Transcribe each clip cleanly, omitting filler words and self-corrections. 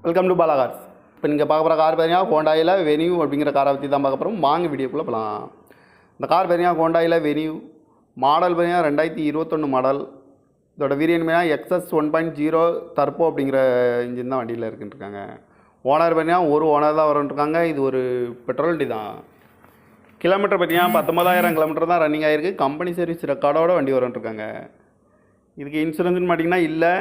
Welcome to Bala cars. இப்போ நீங்கள் பார்க்க போகிற கார் பார்த்தீங்கன்னா ஹோண்டாயில் வெனியூ அப்படிங்கிற காரை பற்றி தான் பார்க்க போகிறோம். வாங்க வீடியோக்குள்ளே போகலாம். இந்த கார் பார்த்தீங்கன்னா ஹோண்டாயில் வெனியூ மாடல் பார்த்தீங்கன்னா 2021 மாடல். இதோட வேரியன்ட் பார்த்தீங்கன்னா எக்ஸ்எஸ் 1.0 டர்போ அப்படிங்கிற இன்ஜின் தான் வண்டியில் இருக்குன்ட்ருக்காங்க. ஓனர் பார்த்தீங்கன்னா ஒரு ஓனர் தான் வரன்ட்ருக்காங்க. இது ஒரு பெட்ரோல் வண்டி தான். கிலோமீட்டர் பார்த்தீங்கன்னா 19,000 கிலோமீட்டர் தான் ரன்னிங் ஆகிருக்கு. கம்பெனி சர்வீஸ் ரெக்கார்டோட வண்டி வரன்ட்ருக்காங்க. இதுக்கு இன்சூரன்ஸ்னு பார்த்தீங்கன்னா இல்லை.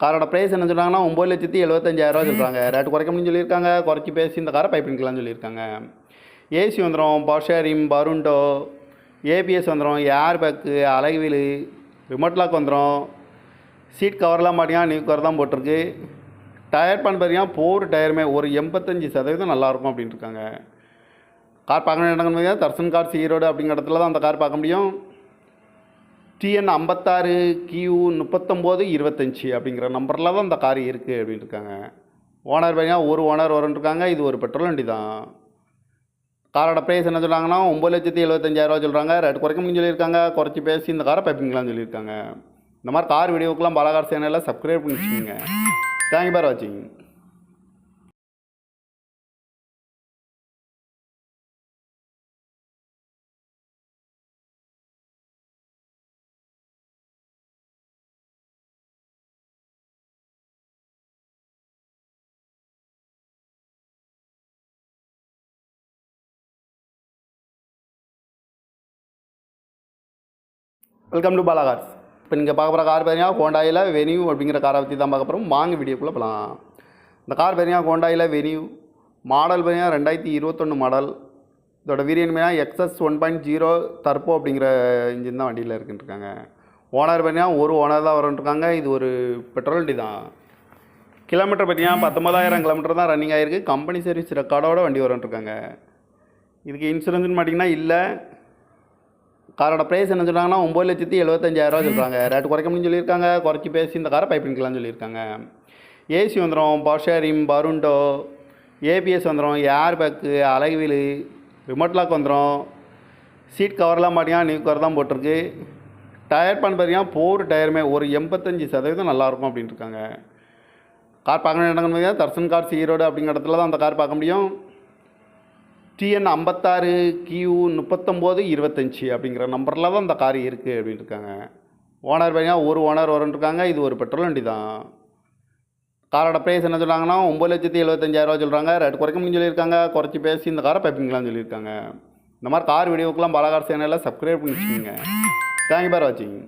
காரோட ப்ரைஸ் என்ன சொல்கிறாங்கன்னா 9,75,000 சொல்கிறாங்க. ரேட்டு குறைக்க முடியும்னு சொல்லியிருக்காங்க. குறைச்சி பேசி இந்த காரை பைப் பண்ணிக்கலாம்னு சொல்லியிருக்காங்க. ஏசி வந்துடும், பவர் ஷேரிங், பருண்டோ, ஏபிஎஸ் வந்துடும், airbag, alloy wheel, remote lock வந்துடும். சீட் கவர்லாம் பார்த்தீங்கன்னா நியூ கவர் தான் போட்டிருக்கு. டயர் பண்ண பார்த்தீங்கன்னா 4 டயருமே ஒரு 85% நல்லாயிருக்கும் அப்படின்ட்டு இருக்காங்க. கார் பார்க்கணும் இடங்கள் பார்த்தீங்கன்னா தர்சன் கார்ஸ் ஈரோடு அப்படிங்கிற இடத்துல தான் அந்த கார் பார்க்க முடியும். TN 56 Q 3925 அப்படிங்கிற நம்பரில் தான் இந்த கார் இருக்குது அப்படின்ட்டு இருக்காங்க. ஓனர் பார்த்தீங்கன்னா ஒரு ஓனர் வரன்ட்ருக்காங்க. இது ஒரு பெட்ரோல் வண்டி தான். காரோட ப்ரைஸ் என்ன சொல்கிறாங்கன்னா 9,75,000 சொல்கிறாங்க. ரேட்டு குறைக்க முடியும்னு சொல்லியிருக்காங்க. குறைச்சி பேசி இந்த காரை பைப்பிங்கலாம்னு சொல்லியிருக்காங்க. இந்த மாதிரி கார் வீடியோக்கெலாம் பாலா கார் சேனலில் சப்ஸ்கிரைப் பண்ணி வச்சுக்கோங்க. தேங்க்யூ ஃபார் வாட்சிங். Welcome to Bala cars. இப்போ நீங்கள் பார்க்க போகிற கார் பார்த்தீங்கன்னா ஹோண்டாயில் வெனியூ அப்படிங்கிற காரை பற்றி தான் பார்க்க போகிறோம். வாங்க வீடியோக்குள்ளே போகலாம். இந்த கார் பார்த்தீங்கன்னா ஹோண்டாயில் வெனியூ மாடல் பார்த்தீங்கன்னா 2021 மாடல். இதோட வேரியன்ட் பார்த்தீங்கன்னா எக்ஸ்எஸ் 1.0 டர்போ அப்படிங்கிற இன்ஜின் தான் வண்டியில் இருக்குன்ட்ருக்காங்க. ஓனர் பார்த்தீங்கன்னா ஒரு ஓனர் தான் வரன்ட்ருக்காங்க. இது ஒரு பெட்ரோல் வண்டி தான். கிலோமீட்டர் பார்த்தீங்கன்னா 19,000 கிலோமீட்டர் தான் ரன்னிங் ஆகிருக்கு. கம்பெனி சர்வீஸ் ரெக்கார்டோட வண்டி வரன்ட்ருக்காங்க. இதுக்கு இன்சூரன்ஸ்னு பார்த்தீங்கன்னா இல்லை. காரோட ப்ரைஸ் என்ன சொல்கிறாங்கன்னா 9,75,000 சொல்கிறாங்க. ரேட்டு குறைக்க முடியும்னு சொல்லியிருக்காங்க. குறைச்சி பேசி இந்த காரை பைப் பண்ணிக்கலாம்னு சொல்லியிருக்காங்க. ஏசி வந்துடும், பவர் ஷேரிங், பருண்டோ, ஏபிஎஸ் வந்துடும், airbag, alloy wheel, remote lock வந்துடும். சீட் கவர்லாம் பார்த்தீங்கன்னா நியூ கவர் தான் போட்டிருக்கு. டயர் பண்ண பார்த்தீங்கன்னா 4 டயருமே ஒரு 85% நல்லாயிருக்கும் அப்படின்ட்டு இருக்காங்க. கார் பார்க்கணும் இடங்கள் பார்த்தீங்கன்னா தர்சன் கார்ஸ் ஈரோடு அப்படிங்கிற இடத்துல தான் அந்த கார் பார்க்க முடியும். TN 56 Q 3925 அப்படிங்கிற நம்பரில் தான் இந்த கார் இருக்குது அப்படின்ட்டு இருக்காங்க. ஓனர் பார்த்தீங்கன்னா ஒரு ஓனர் வரன்ட்ருக்காங்க. இது ஒரு பெட்ரோல் வண்டி தான். காரோட ப்ரைஸ் என்ன சொல்கிறாங்கன்னா 9,75,000 சொல்கிறாங்க. ரேட்டு குறைக்க முடியும்னு சொல்லியிருக்காங்க. குறைச்சி பேசி இந்த காரை பைப்பிங்கலாம்னு சொல்லியிருக்காங்க. இந்த மாதிரி கார் வீடியோக்கெலாம் பாலா கார் சேனலில் சப்ஸ்கிரைப் பண்ணி வச்சுக்கோங்க. தேங்க்யூ ஃபார் வாட்சிங்.